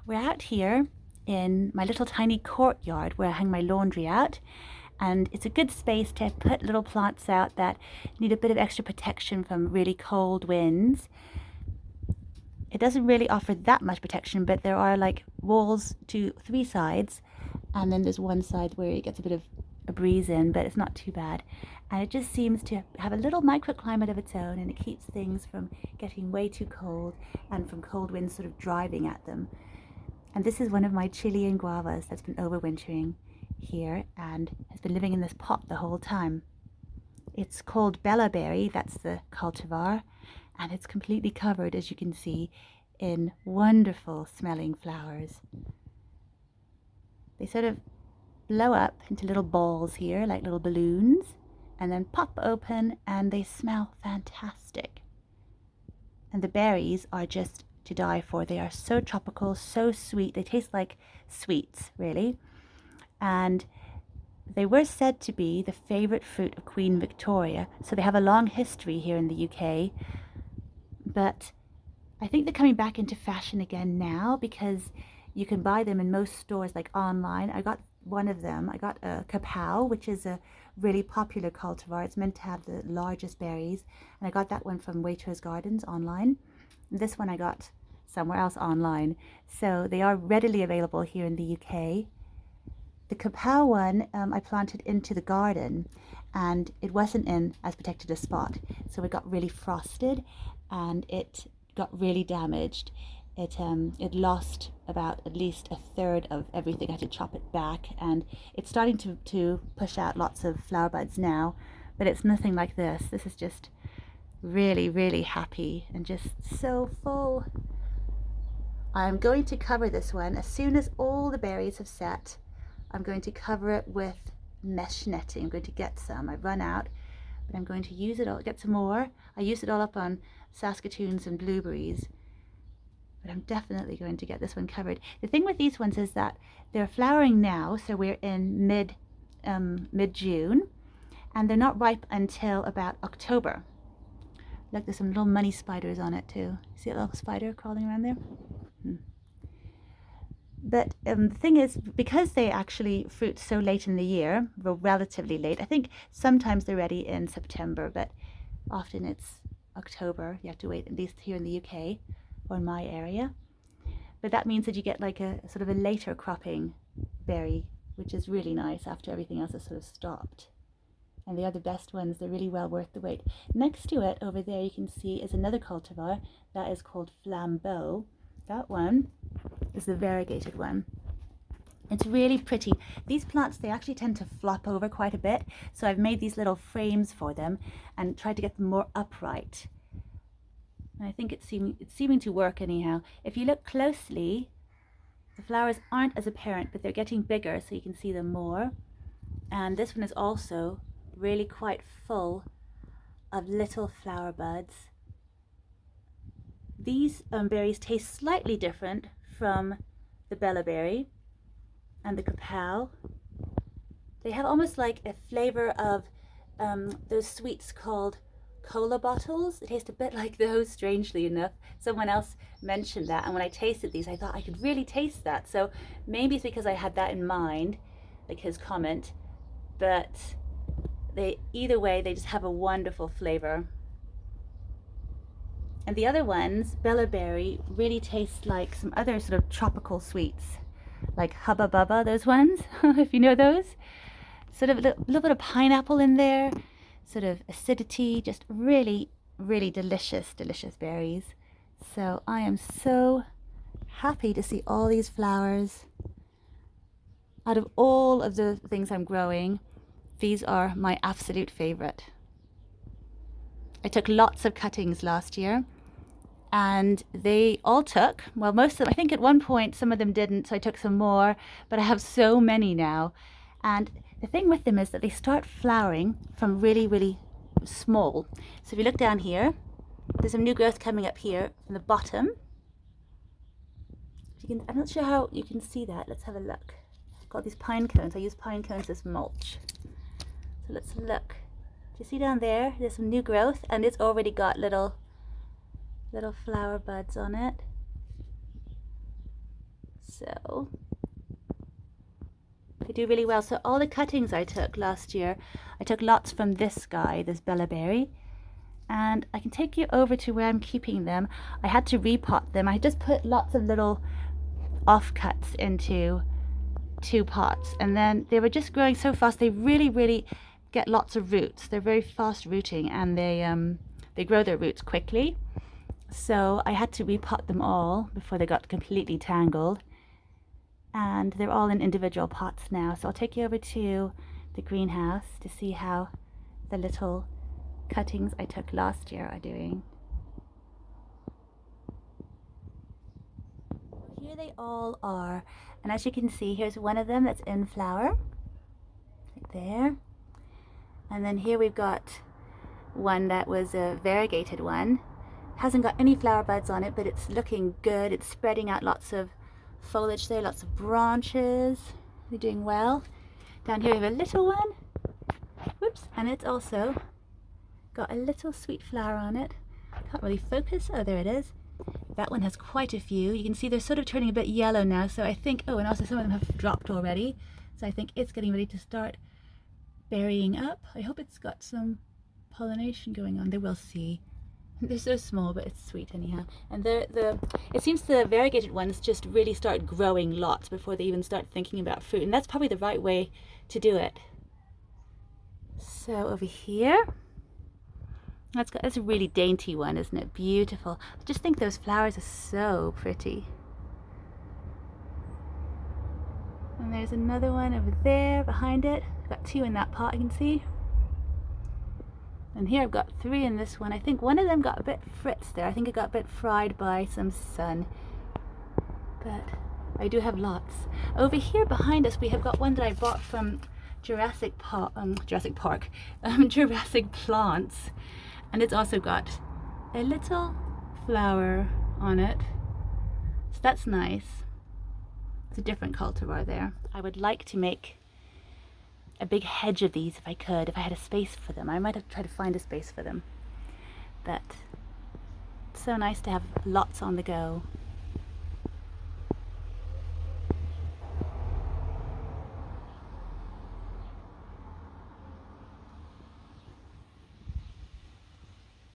We're out here in my little tiny courtyard where I hang my laundry out, and it's a good space to put little plants out that need a bit of extra protection from really cold winds. It doesn't really offer that much protection, but there are like walls to three sides, and then there's one side where it gets a bit of a breeze in, but it's not too bad. And it just seems to have a little microclimate of its own, and it keeps things from getting way too cold and from cold winds sort of driving at them. And this is one of my Chilean guavas that's been overwintering here and has been living in this pot the whole time. It's called Bellaberry, that's the cultivar, and it's completely covered, as you can see, in wonderful smelling flowers. They sort of blow up into little balls here, like little balloons, and then pop open, and they smell fantastic. And the berries are just to die for. They are so tropical, so sweet. They taste like sweets, really. And they were said to be the favorite fruit of Queen Victoria, so they have a long history here in the UK. But I think they're coming back into fashion again now because you can buy them in most stores, like online. I got one of them. I got a Kapow, which is a really popular cultivar. It's meant to have the largest berries, and I got that one from Waitrose Gardens online. This one I got somewhere else online. So they are readily available here in the UK. The Kapow one I planted into the garden, and it wasn't in as protected a spot. So it got really frosted and it got really damaged. It lost about at least a third of everything. I had to chop it back, and it's starting to push out lots of flower buds now, but it's nothing like this. This is just really, really happy and just so full. I'm going to cover this one as soon as all the berries have set. I'm going to cover it with mesh netting. I'm going to get some. I've run out, but I'm going to use it all, get some more. I used it all up on Saskatoons and blueberries, but I'm definitely going to get this one covered. The thing with these ones is that they're flowering now, so we're in mid-June, and they're not ripe until about October. Look, there's some little money spiders on it too. See a little spider crawling around there? But the thing is, because they actually fruit so late in the year, well, relatively late, I think sometimes they're ready in September, but often it's October. You have to wait, at least here in the UK or in my area. But that means that you get like a sort of a later cropping berry, which is really nice after everything else has sort of stopped. And they are the best ones. They're really well worth the wait. Next to it, over there, you can see is another cultivar that is called Flambeau. That one is the variegated one. It's really pretty. These plants, they actually tend to flop over quite a bit, so I've made these little frames for them and tried to get them more upright. And I think it's seeming to work anyhow. If you look closely, the flowers aren't as apparent, but they're getting bigger, so you can see them more. And this one is also really quite full of little flower buds. These berries taste slightly different from the Bellaberry and the Kapow. They have almost like a flavor of those sweets called cola bottles. They taste a bit like those, strangely enough. Someone else mentioned that, and when I tasted these, I thought I could really taste that. So maybe it's because I had that in mind, like his comment, but either way, they just have a wonderful flavor. And the other ones, Bellaberry, really taste like some other sort of tropical sweets, like Hubba Bubba, those ones, if you know those. Sort of a little bit of pineapple in there, sort of acidity, just really, really delicious, delicious berries. So I am so happy to see all these flowers. Out of all of the things I'm growing, these are my absolute favorite. I took lots of cuttings last year, and they all took, well, most of them, I think at one point some of them didn't, so I took some more, but I have so many now. And the thing with them is that they start flowering from really, really small. So if you look down here, there's some new growth coming up here from the bottom. I'm not sure how you can see that. Let's have a look. I've got these pine cones. I use pine cones as mulch. So let's look. Do you see down there? There's some new growth, and it's already got little flower buds on it. So they do really well. So all the cuttings I took last year, I took lots from this guy, this Bella Berry, and I can take you over to where I'm keeping them. I had to repot them. I just put lots of little offcuts into 2 pots, and then they were just growing so fast. They really get lots of roots. They're very fast rooting, and they grow their roots quickly. So I had to repot them all before they got completely tangled, and they're all in individual pots now. So I'll take you over to the greenhouse to see how the little cuttings I took last year are doing. Here they all are, and as you can see, here's one of them that's in flower, right there. And then here we've got one that was a variegated one. Hasn't got any flower buds on it, but it's looking good. It's spreading out lots of foliage there, lots of branches. They're doing well. Down here we have a little one. Whoops, and it's also got a little sweet flower on it. Can't really focus. Oh, there it is. That one has quite a few. You can see they're sort of turning a bit yellow now, so I think, oh, and also some of them have dropped already. So I think it's getting ready to start berrying up. I hope it's got some pollination going on. They will see. They're so small, but it's sweet anyhow. And it seems the variegated ones just really start growing lots before they even start thinking about fruit. And that's probably the right way to do it. So over here, that's a really dainty one, isn't it? Beautiful. I just think those flowers are so pretty. And there's another one over there behind it. I've got 2 in that pot, you can see. And here I've got 3 in this one. I think one of them got a bit fritz there. I think it got a bit fried by some sun. But I do have lots. Over here behind us we have got one that I bought from Jurassic Plants. And it's also got a little flower on it. So that's nice. It's a different cultivar there. I would like to make a big hedge of these if I could, if I had a space for them. I might have tried to find a space for them. But it's so nice to have lots on the go.